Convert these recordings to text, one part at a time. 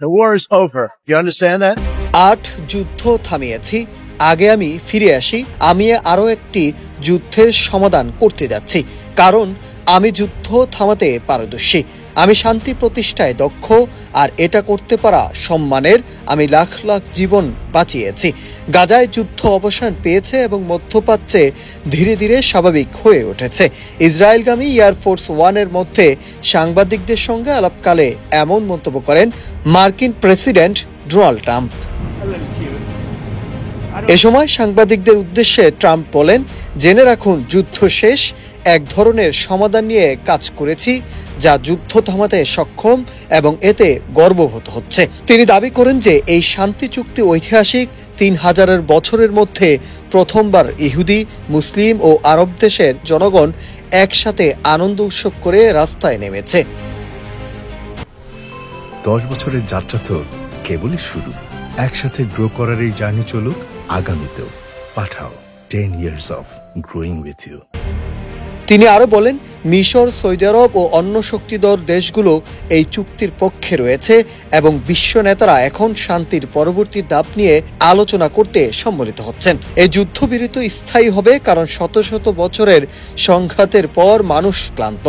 The war is over. You understand that? 8 যুদ্ধ থামিয়েছি, আগে আমি ফিরে আসি। আমি আরো একটি যুদ্ধের সমাধান করতে যাচ্ছি, কারণ আমি যুদ্ধ থামাতে পারদর্শী। আমি শান্তি প্রতিষ্ঠায় দক্ষ, আর এটা করতে পারা সম্মানের। আমি লাখ লাখ জীবন বাঁচিয়েছি। গাজায় যুদ্ধ অবসান পেয়েছে এবং মধ্যপ্রাচ্যে ধীরে ধীরে স্বাভাবিক হয়ে উঠেছে। ইসরায়েলগামী এয়ারফোর্স ওয়ানের মধ্যে সাংবাদিকদের সঙ্গে আলাপকালে এমন মন্তব্য করেন মার্কিন প্রেসিডেন্ট ডোনাল্ড ট্রাম্প। এ সময় সাংবাদিকদের উদ্দেশ্যে ট্রাম্প বলেন, জেনে রাখুন, যুদ্ধ শেষ। এক ধরনের সমাধান নিয়ে কাজ করেছি যা যুদ্ধ থামাতে সক্ষম এবং এতে গর্ববোধ হচ্ছে। তিনি দাবি করেন যে এই শান্তি চুক্তি ঐতিহাসিক। 3000 বছরের মধ্যে প্রথমবার ইহুদি, মুসলিম ও আরব দেশের জনগণ একসাথে আনন্দ উৎসব করে রাস্তায় নেমেছে। 10 বছরের যাত্রা তো কেবলই শুরু। একসাথে গ্রো করার এই জার্নি চলুক আগামীতেও। পাঠাও 10 years of growing with you। তিনি আরো বলেন, মিশর, সৌদি আরব ও অন্য শক্তিধর দেশগুলো এই চুক্তির পক্ষে রয়েছে এবং বিশ্ব নেতারা এখন শান্তির পরবর্তী ধাপ নিয়ে আলোচনা করতে সম্মিলিত হচ্ছেন। এই যুদ্ধবিরতি স্থায়ী হবে কারণ শত শত বছরের সংঘাতের পর মানুষ ক্লান্ত।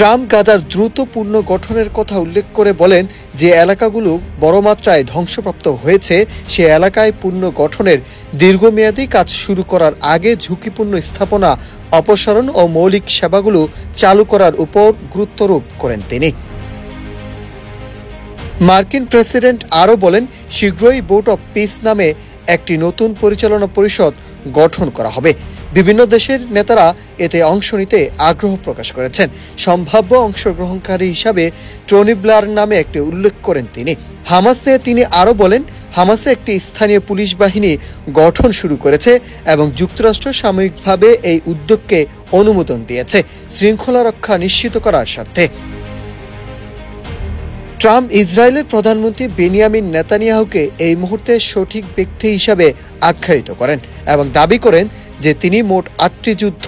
ট্রাম্প গাজার দ্রুত পুনর্গঠনের কথা উল্লেখ করে বলেন, যে এলাকাগুলো বড় মাত্রায় ধ্বংসপ্রাপ্ত হয়েছে সে এলাকায় পুনর্গঠনের দীর্ঘমেয়াদী কাজ শুরু করার আগে ঝুঁকিপূর্ণ স্থাপনা অপসারণ ও মৌলিক সেবাগুলো চালু করার উপর গুরুত্বারোপ করেন তিনি। মার্কিন প্রেসিডেন্ট আরও বলেন, শীঘ্রই বোর্ড অব পিস নামে একটি নতুন পরিচালনা পরিষদ গঠন করা হবে। বিভিন্ন দেশের নেতারা এতে অংশ নিতে আগ্রহ প্রকাশ করেছেন। সম্ভাব্য অংশগ্রহণকারী হিসাবে টনি ব্লেয়ার নামে একটি উল্লেখ করেন তিনি। হামাস নিয়ে তিনি আরও বলেন, হামাসে একটি স্থানীয় পুলিশ বাহিনী গঠন শুরু করেছে এবং যুক্তরাষ্ট্র সাময়িকভাবে এই উদ্যোগকে অনুমোদন দিয়েছে শৃঙ্খলা রক্ষা নিশ্চিত করার স্বার্থে। ট্রাম্প ইসরায়েলের প্রধানমন্ত্রী বেনিয়ামিন নেতানিয়াহুকে এই মুহূর্তে সঠিক ব্যক্তি হিসাবে আখ্যায়িত করেন এবং দাবি করেন যে তিনি মোট 8টি যুদ্ধ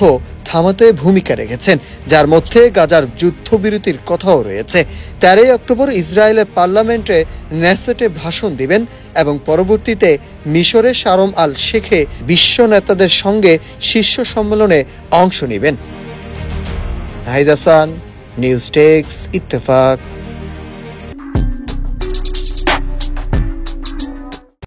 থামাতে ভূমিকা রেখেছেন, যার মধ্যে গাজার যুদ্ধবিরতির কথাও রয়েছে। 13 অক্টোবর ইসরায়েলের পার্লামেন্টে নেসেটে ভাষণ দিবেন এবং পরবর্তীতে মিশরে শারম আল শেখে বিশ্ব নেতাদের সঙ্গে শীর্ষ সম্মেলনে অংশ নেবেন। Nahid Hasan, news desk, Ittefaq.